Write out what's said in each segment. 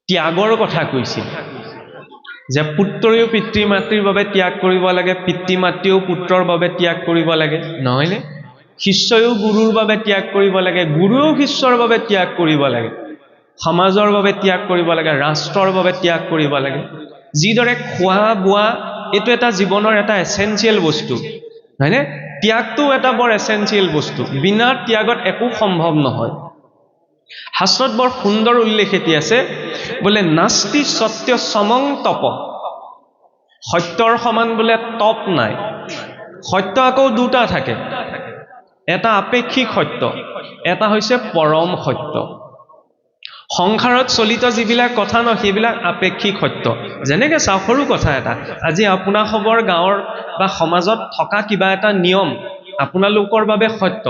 ত্যাগৰ কথা কৈছিল যে পুত্ৰয়ো পিতৃ মাতৃৰ বাবে ত্যাগ কৰিব লাগে, পিতৃ মাতৃও পুত্ৰৰ বাবে ত্যাগ কৰিব লাগে, নহয়নে? শিষ্যয়ো গুৰুৰ বাবে ত্যাগ কৰিব লাগে, গুৰুও শিষ্যৰ বাবে ত্যাগ কৰিব লাগে, সমাজৰ বাবে ত্যাগ কৰিব লাগে, ৰাষ্ট্ৰৰ বাবে ত্যাগ কৰিব লাগে। যিদৰে খোৱা বোৱা এইটো এটা জীৱনৰ এটা এসেঞ্চিয়েল বস্তু, হয়নে? ত্যাগটো এটা বৰ এসেঞ্চিয়েল বস্তু, বিনা ত্যাগত একো সম্ভৱ নহয়। শাস্ত্ৰত বৰ সুন্দৰ উল্লেখ এটি আছে, বোলে নাস্তি সত্য সমং তপ, সত্যৰ সমান বোলে তপ নাই। সত্য আকৌ দুটা থাকে, এটা আপেক্ষিক সত্য, এটা হৈছে পৰম সত্য। সংসাৰত চলিত যিবিলাক কথা ন, সেইবিলাক আপেক্ষিক সত্য। যেনেকৈ চাওক, সৰু কথা এটা, আজি আপোনাসৱৰ গাঁৱৰ বা সমাজত থকা কিবা এটা নিয়ম আপোনালোকৰ বাবে সত্য,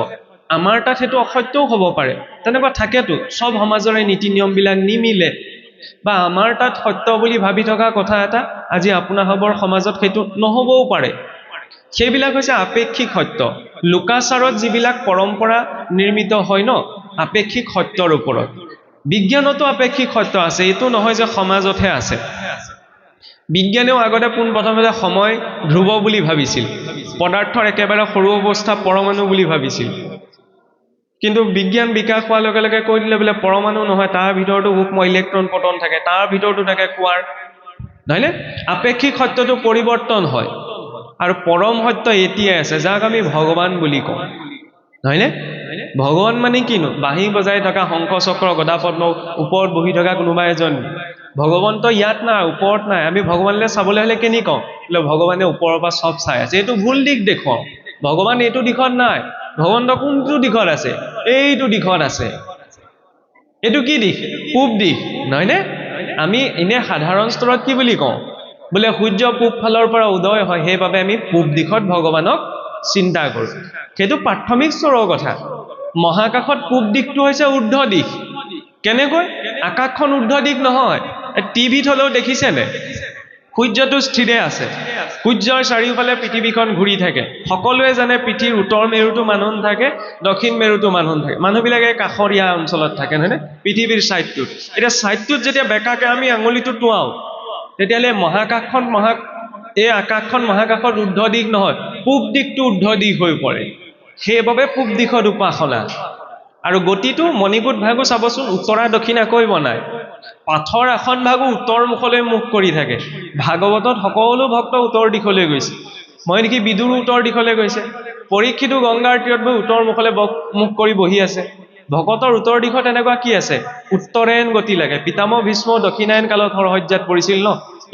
আমাৰ তাত সেইটো অসত্যও হ'ব পাৰে। তেনেকুৱা থাকেতো, সব সমাজৰে নীতি নিয়মবিলাক নিমিলে, বা আমাৰ তাত সত্য বুলি ভাবি থকা কথা এটা আজি আপোনাসৱৰ সমাজত সেইটো নহবও পাৰে। সেইবিলাক হৈছে আপেক্ষিক সত্য। লোকাচাৰত যিবিলাক পৰম্পৰা নিৰ্মিত হয় ন, আপেক্ষিক সত্যৰ ওপৰত। বিজ্ঞানতো আপেক্ষিক সত্য আছে, এইটো নহয় যে সমাজতহে আছে। বিজ্ঞানেও আগতে পোনপ্ৰথমতে সময় ধ্ৰুৱ বুলি ভাবিছিল, পদাৰ্থৰ একেবাৰে সৰু অৱস্থা পৰমাণু বুলি ভাবিছিল। কিন্তু বিজ্ঞান বিকাশ হোৱাৰ লগে লগে কৈ দিলে বোলে পৰমাণু নহয়, তাৰ ভিতৰতো সূক্ষ্ম ইলেক্ট্ৰন পটন থাকে, তাৰ ভিতৰতো থাকে কোৱাৰ, নহয়নে? আপেক্ষিক সত্যটো পৰিৱৰ্তন হয়, আৰু পৰম সত্য এতিয়াই আছে, যাক আমি ভগৱান বুলি কওঁ, নহয়নে? ভগৱান মানে কিনো? বাঁহী বজাই থকা, শংখ চক্ৰ গদা পদ্ম ওপৰত বহি থকা কোনোবা এজন ভগৱন্ত ইয়াত নাই, ওপৰত নাই। আমি ভগৱানলৈ চাবলৈ হলে কেনি কওঁ? বোলে ভগৱানে ওপৰৰ পৰা চব চাই আছে, এইটো ভুল দিশ দেখুৱাও। ভগৱান এইটো দিশত নাই, ভগৱন্ত কোনটো দিশত আছে? এইটো দিশত আছে। এইটো কি দিশ? পূব দিশ, নহয়নে? আমি এনে সাধাৰণ স্তৰত কি বুলি কওঁ? বোলে সূৰ্য পূব ফালৰ পৰা উদয় হয়, সেইবাবে আমি পূব দিশত ভগৱানক চিন্তা কৰোঁ। সেইটো প্ৰাথমিক স্তৰৰ কথা। মহাকাশত পূব দিশটো হৈছে ঊৰ্ধ্ব দিশ। কেনেকৈ? আকাশখন ঊৰ্ধ্ব দিশ নহয়। টিভিত হলেও দেখিছেনে? সূৰ্যটো স্থিৰে আছে, সূৰ্যৰ চাৰিওফালে পৃথিৱীখন ঘূৰি থাকে। সকলোৱে জানে পৃথিৱীৰ উত্তৰ মেৰুটো মানুহ থাকে, দক্ষিণ মেৰুটো মানুহ থাকে। মানুহবিলাকে কাষৰীয়া অঞ্চলত থাকে, নহয়নে? পৃথিৱীৰ ছাইডটোত। এতিয়া ছাইডটোত যেতিয়া বেকাকে আমি আঙুলিটো টোৱাওঁ, তেতিয়াহ'লে এই আকাশখন মহাকাশত ঊৰ্ধ্ব দিশ নহয়, পূব দিশটো ঊৰ্ধ্ব দিশ হৈ পৰে। সেইবাবে পূব দিশত উপাসনা। আৰু গতিটো মণিকূট ভাগো চাবচোন, উত্তৰা দক্ষিণাকৈ বনায়। পাথৰ আসন ভাগো উত্তৰ মুখলৈ মুখ কৰি থাকে। ভাগৱতত সকলো ভক্ত উত্তৰ দিশলৈ গৈছে। মই দেখি বিদুৰো উত্তৰ দিশলৈ গৈছে, পৰীক্ষিতো গংগাৰ তীৰত গৈ উত্তৰ মুখলৈ মুখ কৰি বহি আছে। ভকতৰ উত্তৰ দিশত এনেকুৱা কি আছে? উত্তৰায়ণ গতি লাগে। পিতামহ ভীষ্ম দক্ষিণায়ন কালত হৰসজ্জাত পৰিছিল ন,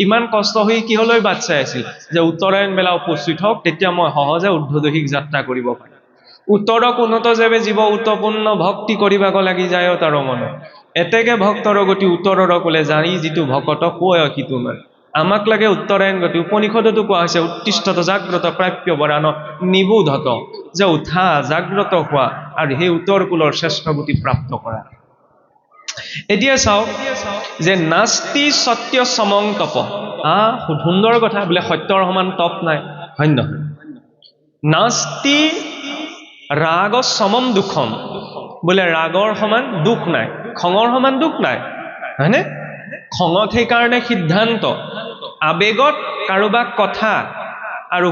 ইমান কষ্ট হৈ কিহলৈ বাট চাই আছিল? যে উত্তৰায়ণ বেলা উপস্থিত হওক, তেতিয়া মই সহজে ঊৰ্ধ্বদৈহিক যাত্ৰা কৰিব পাৰিম। উত্তৰক উন্নত যেবে জীৱ উত্তপূৰ্ণ ভক্তি কৰিবাক লাগি যায় তাৰ মন, এতেকে ভক্তৰ গতি উত্তৰৰ কোলে জানি যিটো ভকত কয় সিটো নয়। আমাক লাগে উত্তৰায়ণ গতি। উপনিষদতো কোৱা হৈছে উত্তিষ্ঠত জাগ্ৰত প্ৰাপ্য বৰান নিবোধত, যে উঠা, জাগ্ৰত হোৱা আৰু সেই উত্তৰ কুলৰ শ্ৰেষ্ঠ গতি প্ৰাপ্ত কৰা। এতিয়া চাওক যে নাস্তি সত্য সমং তপ, সুন্দৰ কথা, বোলে সত্যৰ সমান তপ নাই, হয় নহয়? নাস্তি ৰাগ সমম দুখম, বোলে ৰাগৰ সমান দুখ নাই, খঙৰ সমান দুখ নাই, হয়নে? খঙত সেইকাৰণে সিদ্ধান্ত, আবেগত কাৰোবাক কথা, আৰু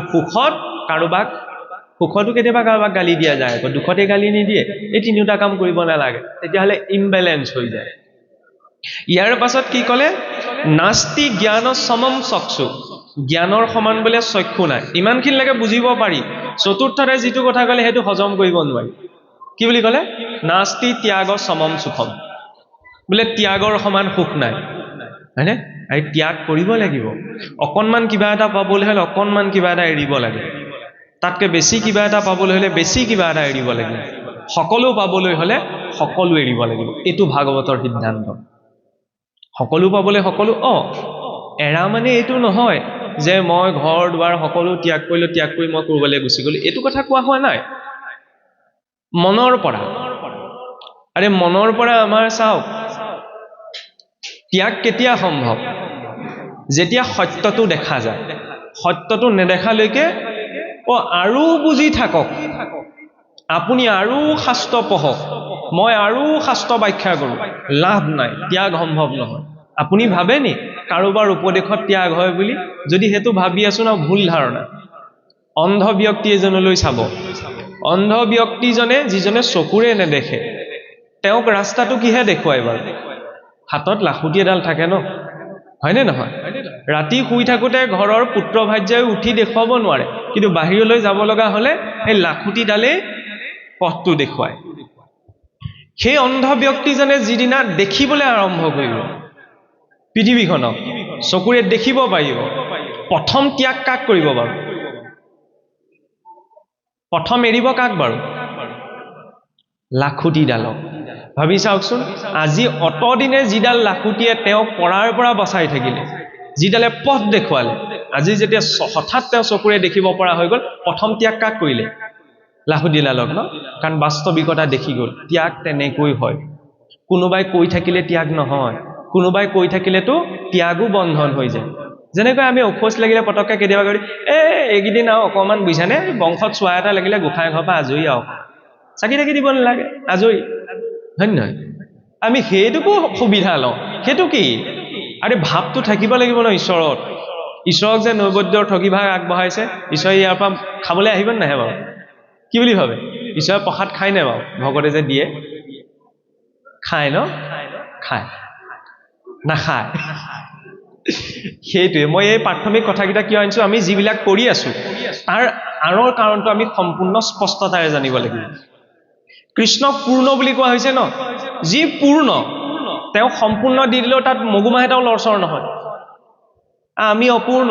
সুখতো কেতিয়াবা কাৰোবাক গালি দিয়া যায়, আকৌ দুখতে গালি নিদিয়ে। এই তিনিওটা কাম কৰিব নালাগে, তেতিয়াহ'লে ইমবেলেঞ্চ হৈ যায়। ইয়াৰ পাছত কি ক'লে? নাস্তি জ্ঞান সমম চক্ষু, জ্ঞানৰ সমান বোলে চক্ষু নাই। ইমানখিনিলৈকে বুজিব পাৰি। চতুৰ্থতে যিটো কথা ক'লে সেইটো হজম কৰিব নোৱাৰি। কি বুলি ক'লে? নাস্তি ত্যাগ সমম সুখম, বোলে ত্যাগৰ সমান সুখ নাই, হয়নে? এই ত্যাগ কৰিব লাগিব। অকণমান কিবা এটা পাবলৈ হ'লে অকণমান কিবা এটা এৰিব লাগে, তাতকৈ বেছি কিবা এটা পাবলৈ হ'লে বেছি কিবা এটা এৰিব লাগিব, সকলো পাবলৈ হ'লে সকলো এৰিব লাগিব। এইটো ভাগৱতৰ সিদ্ধান্ত। সকলো পাবলৈ সকলো, এৰা মানে এইটো নহয় যে মই ঘৰ দুৱাৰ সকলো ত্যাগ কৰিলো, ত্যাগ কৰি মই ক'ৰবালৈ গুচি গ'লো, এইটো কথা কোৱা হোৱা নাই। মনৰ পৰা, আৰে মনৰ পৰা আমাৰ চাওক, ত্যাগ কেতিয়া সম্ভৱ? যেতিয়া সত্যটো দেখা যায়। সত্যটো নেদেখালৈকে আৰু বুজি থাকক, আপুনি আৰু শাস্ত্ৰ পঢ়ক, মই আৰু শাস্ত্ৰ ব্যাখ্যা কৰোঁ, লাভ নাই, ত্যাগ সম্ভৱ নহয়। আপুনি ভাবেনি কাৰোবাৰ উপদেশত ত্যাগ হয় বুলি? যদি সেইটো ভাবি আছো ন, ভুল ধাৰণা। অন্ধ ব্যক্তি এজনলৈ চাব, অন্ধ ব্যক্তিজনে যিজনে চকুৰে নেদেখে, তেওঁক ৰাস্তাটো কিহে দেখুৱাই বাৰু? হাতত লাখুটি এডাল থাকে ন, হয়নে নহয়? ৰাতি শুই থাকোঁতে ঘৰৰ পুত্ৰ ভাৰ্যাই উঠি দেখুৱাব নোৱাৰে, কিন্তু বাহিৰলৈ যাব লগা হ'লে সেই লাখুটিডালেই পথটো দেখুৱায়। সেই অন্ধ ব্যক্তিজনে যিদিনা দেখিবলৈ আৰম্ভ কৰিব পৃথিৱীখনক, চকুৰে দেখিব পাৰিব, প্ৰথম ত্যাগ কাক কৰিব বাৰু? প্ৰথম এৰিব কাক বাৰু? লাখুটিডালক। ভাবি চাওকচোন, আজি অতদিনে যিডাল লাখুটিয়ে তেওঁক পৰাৰ পৰা বচাই থাকিলে, যিডালে পথ দেখুৱালে, আজি যেতিয়া হঠাৎ তেওঁ চকুৰে দেখিব পৰা হৈ গ'ল, প্ৰথম ত্যাগ কাক কৰিলে? লাখুটিডালক ন? কাৰণ বাস্তৱিকতা দেখি গ'ল। ত্যাগ তেনেকৈ হয়। কোনোবাই কৈ থাকিলে ত্যাগ নহয়, কোনোবাই কৈ থাকিলেতো ত্যাগো বন্ধন হৈ যায়। যেনেকৈ আমি অখোজ লাগিলে পটককৈ কেতিয়াবা কৰি এইকেইদিন আৰু অকণমান বুজিছানে, বংশত চোৱা এটা লাগিলে গোসাঁই ঘৰৰ পৰা আজৰি আৰু চাকি থাকি দিব নালাগে, আজৰি, হয় নহয়? আমি সেইটোকো সুবিধা লওঁ। সেইটো কি? আৰে ভাৱটো থাকিব লাগিব ন ঈশ্বৰত। ঈশ্বৰক যে নৈবদ্যৰ ঠগি ভাগ আগবঢ়াইছে, ঈশ্বৰে ইয়াৰ পৰা খাবলৈ আহিব নাহে বাৰু? কি বুলি ভাবে? ঈশ্বৰে প্ৰসাদ খাই নে বাৰু? ভকতে যে দিয়ে খায় ন? খায় নাখায়? সেইটোৱে মই এই প্ৰাথমিক কথাকেইটা কিয় আনিছো, আমি যিবিলাক কৰি আছো তাৰ আঁৰৰ কাৰণটো আমি সম্পূৰ্ণ স্পষ্টতাৰে জানিব লাগিব। কৃষ্ণক পূৰ্ণ বুলি কোৱা হৈছে ন? যি পূৰ্ণ তেওঁ সম্পূৰ্ণ দি দিলেও তাত মগুমাহ এটাও লৰচৰ নহয়। আমি অপূৰ্ণ,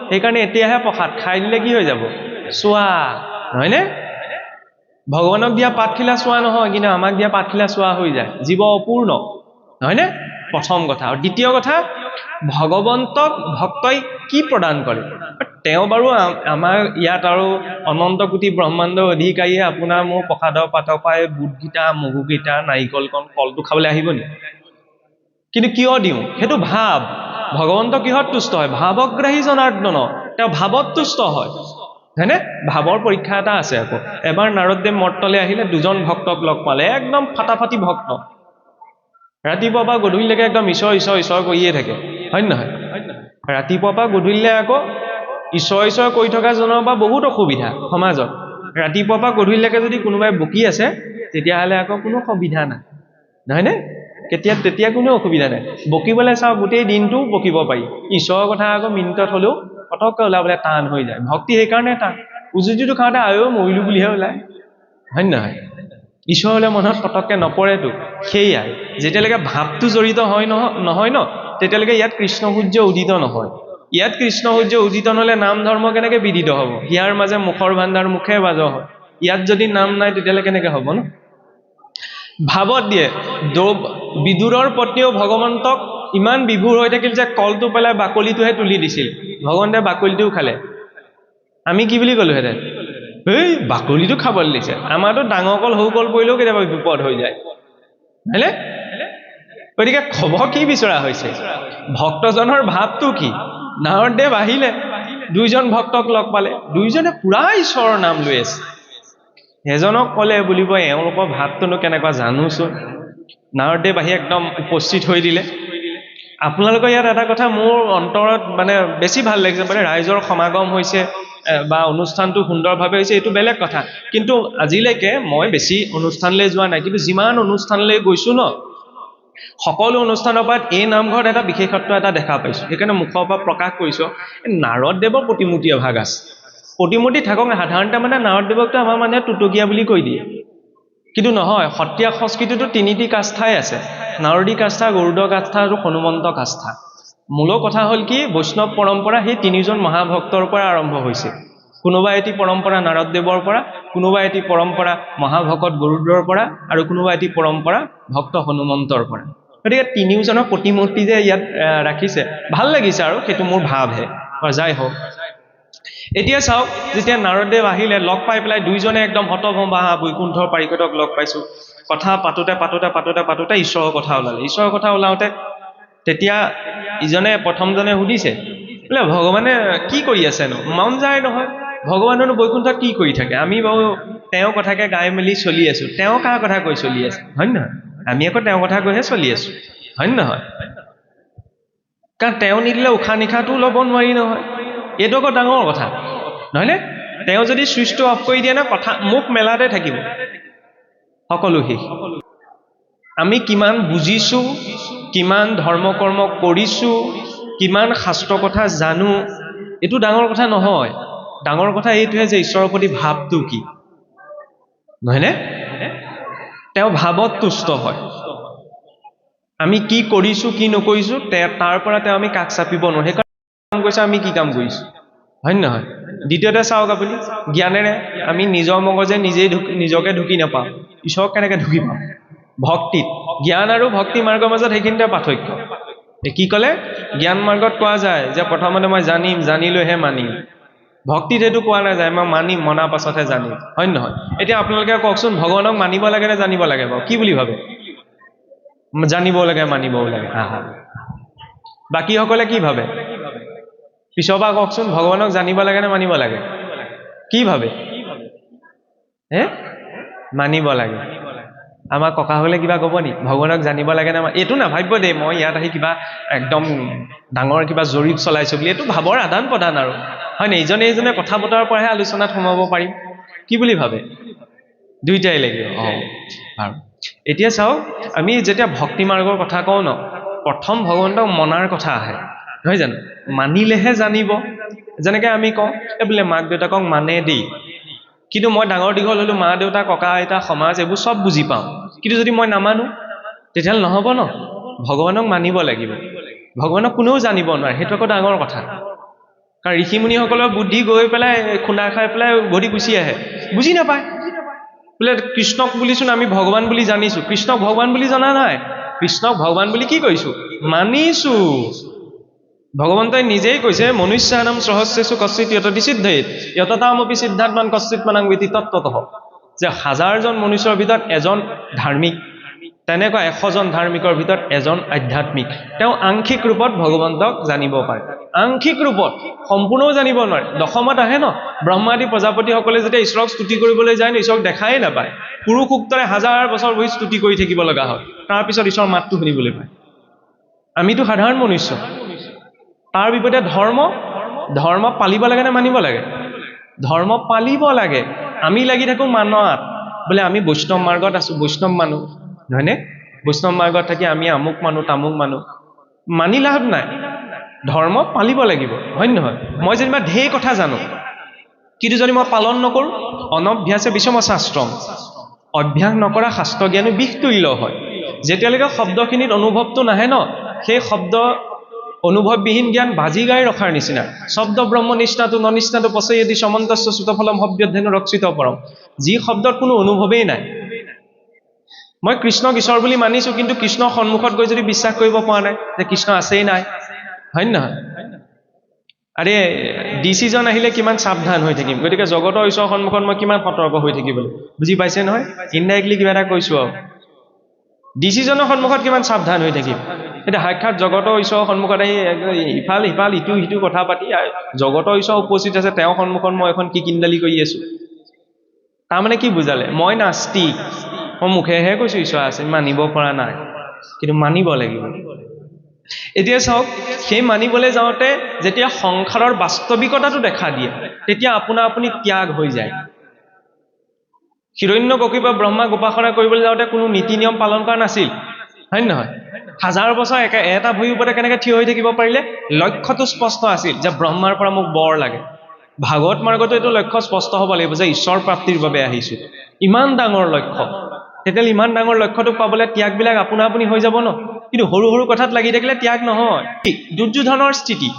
সেইকাৰণে এতিয়াহে প্ৰসাদ খাই দিলে কি হৈ যাব? চোৱা, নহয়নে? ভগৱানক দিয়া পাতখিলা চোৱা নহয়, কিন্তু আমাক দিয়া পাতখিলা চোৱা হৈ যায়। জীৱ অপূৰ্ণ, নহয়নে? প্ৰথম কথা। আৰু দ্বিতীয় কথা, ভগৱন্তক ভক্তই কি প্ৰদান কৰে? তেওঁ বাৰু আমাৰ ইয়াত আৰু অনন্ত কোটি ব্ৰহ্মাণ্ডৰ অধিকাৰীয়ে আপোনাৰ মোৰ প্ৰসাদৰ পাতৰ পৰাই বুটকেইটা, মগুকেইটা, নাৰিকলকণ, কলটো খাবলৈ আহিব নি? কিন্তু কিয় দিওঁ? সেইটো ভাৱ। ভগৱন্ত কিহত তুষ্ট হয়? ভাৱগ্ৰাহী জনাৰ্দন, তেওঁ ভাৱত তুষ্ট হয়, হয়নে? ভাৱৰ পৰীক্ষা এটা আছে আকৌ। এবাৰ নাৰদদেৱ মৰ্তলৈ আহিলে, দুজন ভক্তক লগ পালে, একদম ফাটাফাটি ভক্ত, ৰাতিপুৱা পৰা গধূলিলৈকে একদম ঈশ্বৰ ঈশ্বৰ ঈশ্বৰ কৰিয়ে থাকে, হয় নহয়? ৰাতিপুৱা পৰা গধূলিলৈ আকৌ ঈশ্বৰ ঈশ্বৰ কৰি থকা জনৰ পৰা বহুত অসুবিধা সমাজত। ৰাতিপুৱা পৰা গধূলিলৈকে যদি কোনোবাই বকি আছে, তেতিয়াহ'লে আকৌ কোনো সুবিধা নাই, নহয়নে? তেতিয়া কোনো অসুবিধা নাই। বকিবলৈ চাওঁ, গোটেই দিনটো বকিব পাৰি। ঈশ্বৰৰ কথা আকৌ মিনিটত হ'লেও পটককৈ ওলাবলৈ টান হৈ যায়। ভক্তি সেইকাৰণে টান। উজুতিটো খাওঁতে মৰিলো বুলিহে ওলায়, হয় নহয়? ঈশ্বৰলৈ মনত পটককৈ নপৰেতো। সেয়াই, যেতিয়ালৈকে ভাৱটো জড়িত নহয় ন, তেতিয়ালৈকে ইয়াত কৃষ্ণ সূৰ্য উদিত নহয়। ইয়াত কৃষ্ণ সূৰ্য উদিত নহ'লে নাম ধৰ্ম কেনেকৈ বিদিত হ'ব? ইয়াৰ মাজে মুখৰ ভাণ্ডাৰ মুখে বাজ হয়। ইয়াত যদি নাম নাই, তেতিয়াহ'লে কেনেকৈ হ'ব ন? ভাৱত দিয়ে। বিদুৰৰ পত্নীও ভগৱন্তক ইমান বিভোৰ হৈ থাকিল যে কলটো পেলাই বাকলিটোহে তুলি দিছিল, ভগৱন্তে বাকলিটোও খালে। আমি কি বুলি ক'লোহেঁতেন? এই বাকলিটো খাবলৈ দিছে। আমাৰতো ডাঙৰ কল সৰু কল পৰিলেও কেতিয়াবা বিপদ হৈ যায়, হয়নে? গতিকে খবৰ কি বিচৰা হৈছে? ভক্তজনৰ ভাৱটো কি? নাৰদদেৱ আহিলে, দুইজন ভক্তক লগ পালে, দুইজনে পুৰা ঈশ্বৰৰ নাম লৈ আছে। এজনক ক'লে বুলিব এওঁলোকৰ ভাৱটোনো কেনেকুৱা জানোচোন। নাৰদদেৱ আহি একদম উপস্থিত হৈ দিলে। আপোনালোকৰ ইয়াত এটা কথা মোৰ অন্তৰত মানে বেছি ভাল লাগিছে, মানে ৰাইজৰ সমাগম হৈছে বা অনুষ্ঠানটো সুন্দৰভাৱে হৈছে, এইটো বেলেগ কথা। কিন্তু আজিলৈকে মই বেছি অনুষ্ঠানলৈ যোৱা নাই, কিন্তু যিমান অনুষ্ঠানলৈ গৈছো ন, সকলো অনুষ্ঠানৰ পৰা এই নামঘৰত এটা বিশেষত্ব এটা দেখা পাইছো। সেইকাৰণে মুখৰ পৰা প্ৰকাশ কৰিছো, নাৰদদেৱৰ প্ৰতিমূৰ্তি এভাগ আছে। প্ৰতিমূৰ্তি থাকক, সাধাৰণতে মানে নাৰদদেৱকটো আমাৰ মানুহে টুটুকীয়া বুলি কৈ দিয়ে, কিন্তু নহয়। সত্ৰীয়া সংস্কৃতিতো তিনিটি কাষ্ঠাই আছে: নাৰদী কাষ্ঠা, গৰুড় কাষ্ঠা আৰু হনুমন্ত কাষ্ঠা। মূলৰ কথা হ'ল কি, বৈষ্ণৱ পৰম্পৰা সেই তিনিজন মহাভক্তৰ পৰা আৰম্ভ হৈছে। কোনোবা এটি পৰম্পৰা নাৰদদেৱৰ পৰা, কোনোবা এটি পৰম্পৰা মহাভকত গৰুড়ৰ পৰা, আৰু কোনোবা এটি পৰম্পৰা ভক্ত হনুমন্তৰ পৰা। গতিকে তিনিওজনৰ প্ৰতিমূৰ্তি যে ইয়াত ৰাখিছে, ভাল লাগিছে, আৰু সেইটো মোৰ ভাৱহে। যাই হওক, এতিয়া চাওক, যেতিয়া নাৰদদেৱ আহিলে, লগ পাই পেলাই দুইজনে একদম হতভম্বা, বৈকুণ্ঠৰ পাৰিষদক লগ পাইছো। কথা পাতোতে ঈশ্বৰৰ কথা ওলালে। ঈশ্বৰৰ কথা ওলাওতে তেতিয়া প্ৰথমজনে সুধিছে, বোলে ভগৱানে কি কৰি আছেনো? মন যায় নহয়, ভগৱানেনো বৈকুণ্ঠত কি কৰি থাকে? আমি বাৰু তেওঁৰ কথাকে গাই মেলি চলি আছো, তেওঁ কাৰ কথা কৈ চলি আছে, হয় নে নহয়? আমি আকৌ তেওঁৰ কথা কৈহে চলি আছো, হয় নে নহয়? কাৰণ তেওঁ নিদিলে উশাহ নিশাহটোও ল'ব নোৱাৰি নহয়, এইটো আকৌ ডাঙৰ কথা, নহয়নে? তেওঁ যদি চুইচটো অফ কৰি দিয়ে ন, কথা মুখ মেলাতে থাকিব, সকলো শেষ। আমি কিমান বুজিছো, কিমান ধৰ্ম কৰ্ম কৰিছো, কিমান শাস্ত্ৰ কথা জানো, এইটো ডাঙৰ কথা নহয়। ডাঙৰ কথা এইটোহে যে ঈশ্বৰৰ প্ৰতি ভাৱটো কি, নহয়নে? তেওঁ ভাৱত তুষ্ট হয়। আমি কি কৰিছো কি নকৰিছো তাৰ পৰা তেওঁ আমি কাষ চাপিব নোৱাৰো। সেইকাৰণে কাম কৰিছে, আমি কি কাম কৰিছো, হয় নে নহয়? দ্বিতীয়তে চাওক আপুনি, জ্ঞানেৰে আমি নিজৰ মগজে নিজকে ঢুকি নাপাওঁ, ঈশ্বৰক কেনেকে ঢুকি পাম? ভক্তিত। জ্ঞান আৰু ভক্তি মাৰ্গৰ মাজত সেইখিনিতে পাৰ্থক্য। কি ক'লে? জ্ঞান মাৰ্গত কোৱা যায় যে প্ৰথমতে মই জানিম, জানিলৈহে মানিম। ভক্তিত সেইটো কোৱা নাযায়, মই মানিম, মনাৰ পাছতহে জানিম, হয় নে নহয়? এতিয়া আপোনালোকে কওকচোন, ভগৱানক মানিব লাগে নে জানিব লাগে বাৰু? কি বুলি ভাবে? জানিবও লাগে, মানিবও লাগে। বাকীসকলে কি ভাবে? পিছৰ পৰা কওকচোন, ভগৱানক জানিব লাগে নে মানিব লাগে? কি ভাবে? মানিব লাগে। আমাৰ ককাসকলে কিবা ক'ব নি? ভগৱানক জানিব লাগে নে? এইটো নাভাবিব দেই মই ইয়াত আহি কিবা একদম ডাঙৰ কিবা জৰীপ চলাইছো বুলি, এইটো ভাবৰ আদান প্ৰদান আৰু, হয় নে? ইজনে কথা বতৰাৰ পৰাহে আলোচনাত সোমাব পাৰিম। কি বুলি ভাবে? দুইটাই লাগিব। বাৰু, এতিয়া চাওক, আমি যেতিয়া ভক্তি মাৰ্গৰ কথা কওঁ ন, প্ৰথম ভগৱন্তক মনাৰ কথা আহে, নহয় জানো? মানিলেহে জানিব। যেনেকে আমি কওঁ বোলে মাক দেউতাকক মানে দেই, কিন্তু মই ডাঙৰ দীঘল হলো, মা দেউতা ককা আইতা সমাজ এইবোৰ চব বুজি পাওঁ, কিন্তু যদি মই নামানো তেতিয়াহ'লে নহ'ব ন। ভগৱানক মানিব লাগিব। ভগৱানক কোনেও জানিব নোৱাৰে, সেইটো আকৌ ডাঙৰ কথা। কাৰণ ঋষিমুনিসকলৰ বুদ্ধি গৈ পেলাই খুন্দা খাই পেলাই ঘূৰি গুচি আহে, বুজি নাপায়। বোলে কৃষ্ণক বুলিচোন আমি ভগৱান বুলি জানিছো, কৃষ্ণক ভগৱান বুলি জনা নাই, কৃষ্ণক ভগৱান বুলি কি কৰিছো? মানিছো। ভগৱন্তই নিজেই কৈছে, মনুষ্যানাম সহস্ৰেষু কশ্চিৎ য়ততি সিদ্ধেত য়ততামপি সিদ্ধাত্মান কশ্চিৎ মানাং বিতি তত্ত্বতঃ, যে 1000জন মনুষ্যৰ ভিতৰত এজন ধাৰ্মিক, তেনেকুৱা 100 জন ধাৰ্মিকৰ ভিতৰত এজন আধ্যাত্মিক। তেওঁ আংশিক ৰূপত ভগৱন্তক জানিব পাৰে, আংশিক ৰূপত, সম্পূৰ্ণও জানিব নোৱাৰে। দশমত আহে ন, ব্ৰহ্মাদি প্ৰজাপতিসকলে যেতিয়া ঈশ্বৰক স্তুতি কৰিবলৈ যায়, ঈশ্বৰক দেখাই নাপায়, পুৰুষ উক্তৰে 1000 বছৰ বহি স্তুতি কৰি থাকিব লগা হয়, তাৰপিছত ঈশ্বৰৰ মাতটো শুনিবলৈ পায়। আমিতো সাধাৰণ মনুষ্য। তাৰ বিপৰীতে ধৰ্ম পালিব লাগে নে মানিব লাগে? ধৰ্ম পালিব লাগে। আমি লাগি থাকো মানাত, বোলে আমি বৈষ্ণৱ মাৰ্গত আছো, বৈষ্ণৱ মানুহ, নহয়নে? বৈষ্ণৱ মাৰ্গত থাকি আমি আমুক মানুহ তামুক মানুহ, মানি লাভ নাই। ধৰ্ম পালিব লাগিব, হয় নহয়? মই যেনিবা ঢেৰ কথা জানো, কিন্তু যদি মই পালন নকৰো, অনভ্যাসে বিষম শাস্ত্ৰম, অভ্যাস নকৰা শাস্ত্ৰ জ্ঞানো বিষতুল্য হয়। যেতিয়ালৈকে শব্দখিনিত অনুভৱটো নাহে ন, সেই শব্দ অনুভৱবিহীন জ্ঞান বাজি গাই ৰখাৰ নিচিনা। শব্দ ব্ৰহ্ম নিষ্ঠাটো ননিষ্ঠাটো পচয়দি সমন্তস্য শ্ৰুতফলম হব্যধেনু ৰক্ষিত পৰম। যি শব্দত কোনো অনুভৱেই নাই, মই কৃষ্ণক ঈশ্বৰ বুলি মানিছো, কিন্তু কৃষ্ণৰ সন্মুখত গৈ যদি বিশ্বাস কৰিব পৰা নাই যে কৃষ্ণ আছেই নাই, হয় নহয়? আৰে ডিচিজন আহিলে কিমান সাৱধান হৈ থাকিম, গতিকে জগতৰ ঈশ্বৰৰ সন্মুখত মই কিমান সতৰ্ক হৈ থাকিবলৈ, বুজি পাইছে নহয়? ইনডাইৰেক্টলি কিবা এটা কৈছো আৰু, ডিচিজনৰ সন্মুখত কিমান সাৱধান হৈ থাকিম। এতিয়া সাক্ষাৎ জগতৰ ঈশ্বৰৰ সন্মুখত আহি ইফাল সিফাল ইটো সিটো কথা পাতি, জগতৰ ঈশ্বৰ উপস্থিত আছে, তেওঁৰ সন্মুখত মই এখন কি কিন্দালি কৰি আছো। তাৰমানে কি বুজালে? মই নাস্তিক, মই মুখেহে কৈছো ঈশ্বৰ আছে, মানিব পৰা নাই, কিন্তু মানিব লাগিব। এতিয়া চাওক, সেই মানিবলৈ যাওঁতে যেতিয়া সংসাৰৰ বাস্তৱিকতাটো দেখা দিয়ে, তেতিয়া আপোনা আপুনি ত্যাগ হৈ যায়। হিৰণ্যকশিপুৰ বা ব্ৰহ্মাক উপাসনা কৰিবলৈ যাওঁতে কোনো নীতি নিয়ম পালন কৰা নাছিল, হয় নে নহয়? 1000 বছৰ এটা ভৰিৰ ওপৰতে কেনেকে থিয় হৈ থাকিব পাৰিলে? লক্ষ্যটো স্পষ্ট আছিল যে ব্ৰহ্মাৰ পৰা মোক বৰ লাগে। ভাগৱত মাৰ্গতো এইটো লক্ষ্য স্পষ্ট হ'ব লাগিব যে ঈশ্বৰ প্ৰাপ্তিৰ বাবে আহিছো, ইমান ডাঙৰ লক্ষ্য। তেতিয়াহ'লে ইমান ডাঙৰ লক্ষ্যটো পাবলৈ ত্যাগবিলাক আপোনা আপুনি হৈ যাব ন। কিন্তু সৰু সৰু কথাত লাগি থাকিলে ত্যাগ নহয়। দুৰ্যোধনৰ স্থিতি,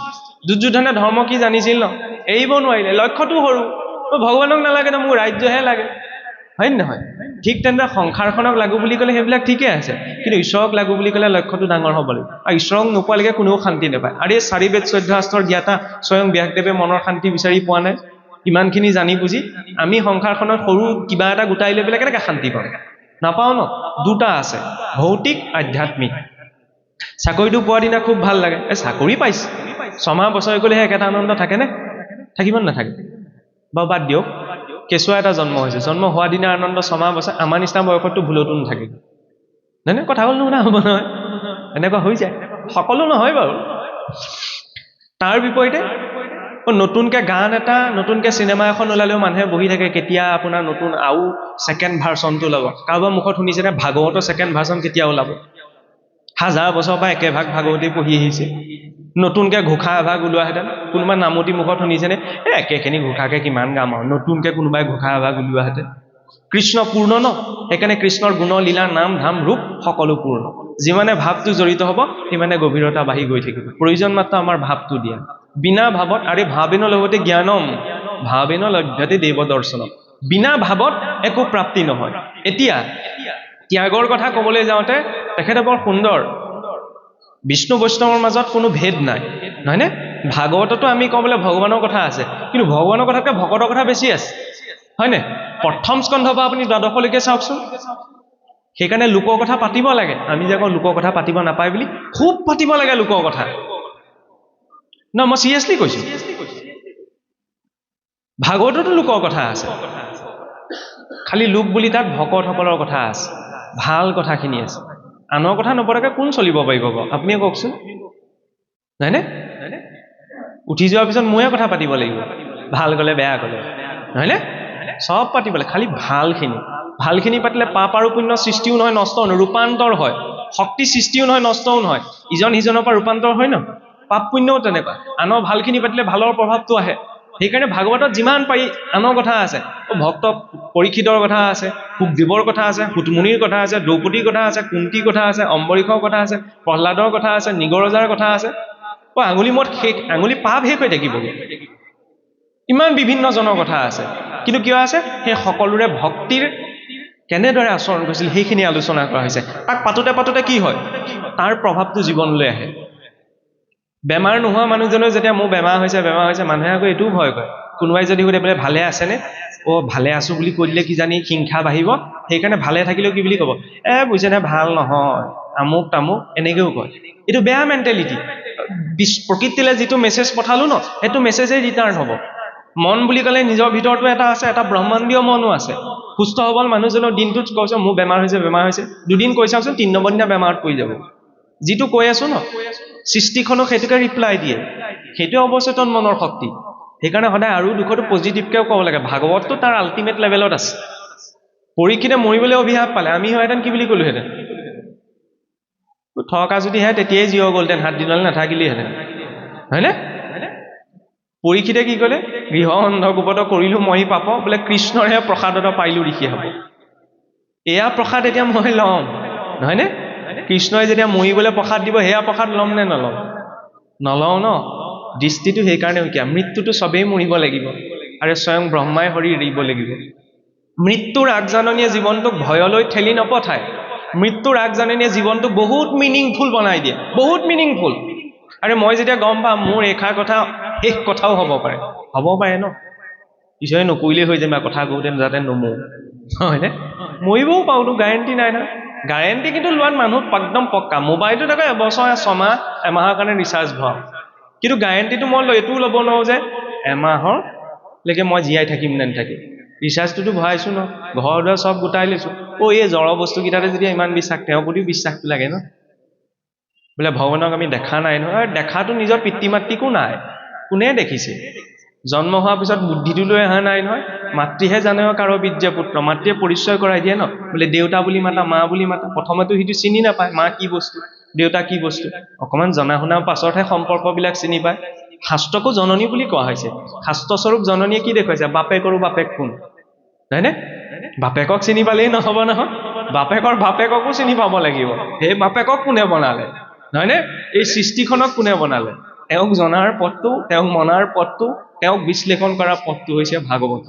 দুৰ্যোধনে ধৰ্ম কি জানিছিল ন, এৰিব নোৱাৰিলে, লক্ষ্যটো সৰু, ভগৱানক নালাগে ন, মোৰ ৰাজ্যহে লাগে, হয় নে নহয়? ঠিক তেনেদৰে সংসাৰখনক লাগু বুলি ক'লে সেইবিলাক ঠিকে আছে, কিন্তু ঈশ্বৰক লাগু বুলি ক'লে লক্ষ্যটো ডাঙৰ হ'ব লাগিব। আৰু ঈশ্বৰক নোপোৱালৈকে কোনেও শান্তি নাপায়। আৰু এই 4 বেদ 14 শাস্ত্ৰৰ জ্ঞাতা স্বয়ং ব্যাসদেৱে মনৰ শান্তি বিচাৰি পোৱা নাই। ইমানখিনি জানি বুজি আমি সংসাৰখনত সৰু কিবা এটা গোটাই লৈ পেলাই কেনেকৈ শান্তি পাম? নাপাওঁ ন। দুটা আছে, ভৌতিক আধ্যাত্মিক। চাকৰিটো পোৱাৰ দিনা খুব ভাল লাগে, চাকৰি পাইছে, 6 মাহ বছৰে গ'লেহে একেটা আনন্দ থাকেনে? থাকিব নাথাকে? বা বাদ দিয়ক কেঁচুৱা এটা জন্ম হৈছে, জন্ম হোৱা দিনা আনন্দ, ছমাহ বছৰ, আমাৰ নিচিনা বয়সততো ভুলতো নাথাকে, নহয় নে? কথা হ'ল নুশুনা হ'ব নহয়, এনেকুৱা হৈ যায়। সকলো নহয় বাৰু। তাৰ বিপৰীতে নতুনকে গান এটা, নতুনকে চিনেমা এখন ওলালেও মানুহে বহি থাকে কেতিয়া আপোনাৰ নতুন আৰু ছেকেণ্ড ভাৰ্চনটো ওলাব। কাৰোবাৰ মুখত শুনিছেনে ভাগৱতৰ ছেকেণ্ড ভাৰ্চন কেতিয়া ওলাব? হাজাৰ বছৰৰ পৰা একেভাগ ভাগৱতী পঢ়ি আহিছে, নতুনকে ঘোষা এভাগ ওলোৱাহেঁতেন। কোনোবা নামতি মুখত শুনিছেনে একেখিনি ঘোষাকে কিমান গাম আৰু, নতুনকে কোনোবাই ঘোষা এভাগ ওলোৱাহেঁতেন। কৃষ্ণ পূৰ্ণ ন, সেইকাৰণে কৃষ্ণৰ গুণ লীলা নাম ধাম ৰূপ সকলো পূৰ্ণ। যিমানে ভাৱটো জড়িত হ'ব সিমানে গভীৰতা বাঢ়ি গৈ থাকিব। প্ৰয়োজন মাত্ৰ আমাৰ ভাৱটো দিয়া। বিনা ভাৱত, আৰে ভাৱেন লগতে জ্ঞানম ভাৱেন লভ্যতে দেৱ দৰ্শনম। বিনা ভাৱত একো প্ৰাপ্তি নহয়। এতিয়া ত্যাগৰ কথা ক'বলৈ যাওঁতে তেখেতে বৰ সুন্দৰ, বিষ্ণু বৈষ্ণৱৰ মাজত কোনো ভেদ নাই, নহয়নে? ভাগৱততো আমি কওঁ বোলে ভগৱানৰ কথা আছে, কিন্তু ভগৱানৰ কথাতকৈ ভকতৰ কথা বেছি আছে, হয়নে? প্ৰথম স্কন্ধৰ পৰা আপুনি দ্বাদশলৈকে চাওকচোন। সেইকাৰণে লোকৰ কথা পাতিব লাগে। আমি যে কওঁ লোকৰ কথা পাতিব নাপায় বুলি, খুব পাতিব লাগে লোকৰ কথা। ন, মই চিৰিয়াছলি কৈছো, ভাগৱততো লোকৰ কথা আছে, খালি লোক বুলি তাত ভকতসকলৰ কথা আছে, ভাল কথাখিনি আছে। আনৰ কথা নপতাকে কোন চলিব পাৰিব বাৰু? আপুনিয়ে কওকচোন, নহয়নে? উঠি যোৱাৰ পিছত ময়ে কথা পাতিব লাগিব, ভাল গ'লে বেয়া গ'লে, নহয়নে? চব পাতিব লাগে, খালি ভালখিনি পাতিলে পাপ আৰু পুণ্য সৃষ্টিও নহয়, নষ্টও নহয়, ৰূপান্তৰ হয়। শক্তি সৃষ্টিও নহয়, নষ্টও নহয়, ইজন সিজনৰ পৰা ৰূপান্তৰ হয় ন। পাপ পুণ্যও তেনেকুৱা, আনৰ ভালখিনি পাতিলে ভালৰ প্ৰভাৱটো আহে। সেইকাৰণে ভাগৱতত যিমান পাৰি আনৰ কথা আছে। ভক্ত পৰীক্ষিতৰ কথা আছে, সুখদেৱৰ কথা আছে, সুতমুনিৰ কথা আছে, দ্ৰৌপদীৰ কথা আছে, কুন্তীৰ কথা আছে, অম্বৰীষৰ কথা আছে, প্ৰহ্লাদৰ কথা আছে, নিগৰজাৰ কথা আছে। আঙুলি মত শেষ, আঙুলি পাপ শেষ হৈ থাকিবগৈ। ইমান বিভিন্ন জনৰ কথা আছে, কিন্তু কিয় আছে? সেই সকলোৰে ভক্তিৰ কেনেদৰে আচৰণ কৰিছিল সেইখিনি আলোচনা কৰা হৈছে। তাক পাতোতে পাতোতে কি হয়? তাৰ প্ৰভাৱটো জীৱনলৈ আহে। বেমাৰ নোহোৱা মানুহজনেও যেতিয়া মোৰ বেমাৰ হৈছে মানুহে আকৌ এইটোও ভয় কৰে। কোনোবাই যদি সুধে বোলে ভালে আছেনে? ভালে আছো বুলি কৈ দিলে কিজানি হিংসা বাঢ়িব, সেইকাৰণে ভালে থাকিলেও কি বুলি ক'ব? বুজিছেনে ভাল নহয়, আমুক তামুক, এনেকেও কয়। এইটো বেয়া মেণ্টেলিটি। প্ৰকৃতিলে যিটো মেছেজ পঠালো ন, সেইটো মেছেজেই ৰিটাৰ্ণ হ'ব। মন বুলি ক'লে নিজৰ ভিতৰতো এটা আছে, এটা ব্ৰহ্মাণ্ডীয় মনো আছে। সুস্থ সবল মানুহজনৰ দিনটোত কৈছে মোৰ বেমাৰ হৈছে, দুদিন কৈ চাওকচোন, 3 নম্বৰ দিনা বেমাৰত পৰি যাব। যিটো কৈ আছো ন, সৃষ্টিখনক সেইটোকে ৰিপ্লাই দিয়ে। সেইটোৱে অৱচেতন মনৰ শক্তি। সেইকাৰণে সদায় আৰু দুখতো পজিটিভকেও ক'ব লাগে। ভাগৱতটো তাৰ আল্টিমেট লেভেলত আছে। পৰীক্ষিতে মৰিবলৈ অভিশাপ পালে, আমি হয়হেঁতেন কি বুলি ক'লোহেঁতেন? থকা যদিহে তেতিয়াই জীৱ গ'লহেঁতেন, 7 দিনলৈ নাথাকিলেহেঁতেন, হয়নে? পৰীক্ষিতে কি ক'লে? গৃহ অন্ধকূপত কৰিলো মই পাপ, বোলে কৃষ্ণৰহে প্ৰসাদত পাইলো ঋষি হ'ব। এয়া প্ৰসাদ এতিয়া মই ল'ম, নহয়নে? কৃষ্ণই যেতিয়া মৰিবলৈ প্ৰসাদ দিব, সেয়া প্ৰসাদ ল'ম নে নল'ম? নলওঁ ন। দৃষ্টিটো সেইকাৰণে কিয়? মৃত্যুটো চবেই মৰিব লাগিব, আৰু স্বয়ং ব্ৰহ্মাই হৰি এৰিব লাগিব। মৃত্যুৰ আগজাননীয়ে জীৱনটোক ভয়লৈ ঠেলি নপঠায়। মৃত্যুৰ আগজাননীয়ে জীৱনটোক বহুত মিনিংফুল বনাই দিয়ে, বহুত মিনিংফুল। আৰু মই যেতিয়া গম পাম মোৰ এষাৰ কথা শেষ কথাও হ'ব পাৰে ন। ঈশ্বৰে নকৰিলেই হৈ যায়, কথা কওঁতে যাতে নমৰো, হয়নে? মৰিবও পাৰোঁতো, গেৰেণ্টি নাই নহয়। গেৰেণ্টি কিন্তু লোৱাত মানুহ একদম পক্কা। মোবাইলটোত আকৌ এবছৰ, ছমাহ, এমাহৰ কাৰণে ৰিচাৰ্জ ভৰাও, কিন্তু গেৰেণ্টিটো মই এইটোও ল'ব নোৱাৰো যে এমাহৰলৈকে মই জীয়াই থাকিম নে নাথাকিম। ৰিচাৰ্জটোতো ভৰাইছো ন, ঘৰ দুৱাৰ চব গোটাই লৈছো। এই জড় বস্তুকেইটাতে যেতিয়া ইমান বিশ্বাস, তেওঁৰ প্ৰতিও বিশ্বাসটো লাগে ন। বোলে ভগৱানক আমি দেখা নাই নহয়, দেখাটো নিজৰ পিতৃ মাতৃকো নাই। কোনে দেখিছে? জন্ম হোৱাৰ পিছত বুদ্ধিটো লৈ অহা নাই নহয়। মাতৃহে জানে কাৰো বিদ্যা পুত্ৰ, মাতৃয়ে পৰিচয় কৰাই দিয়ে ন। বোলে দেউতা বুলি মাতা, মা বুলি মাতা। প্ৰথমেতো সিটো চিনি নাপায়, মা কি বস্তু, দেউতা কি বস্তু। অকমান জনা শুনাৰ পাছতহে সম্পৰ্কবিলাক চিনি পায়। শাস্ত্ৰকো জননী বুলি কোৱা হৈছে। শাস্ত্ৰস্বৰূপ জননীয়ে কি দেখুৱাইছে? বাপেকৰো বাপেক কোন, হয়নে? বাপেকক চিনি পালেই নহ'ব নহয়, বাপেকৰ বাপেককো চিনি পাব লাগিব। সেই বাপেকক কোনে বনালে, নহয়নে? এই সৃষ্টিখনক কোনে বনালে? তেওঁক জনাৰ পথটো, তেওঁক মনাৰ পথটো, তেওঁক বিশ্লেষণ কৰাৰ পথটো হৈছে ভাগৱত।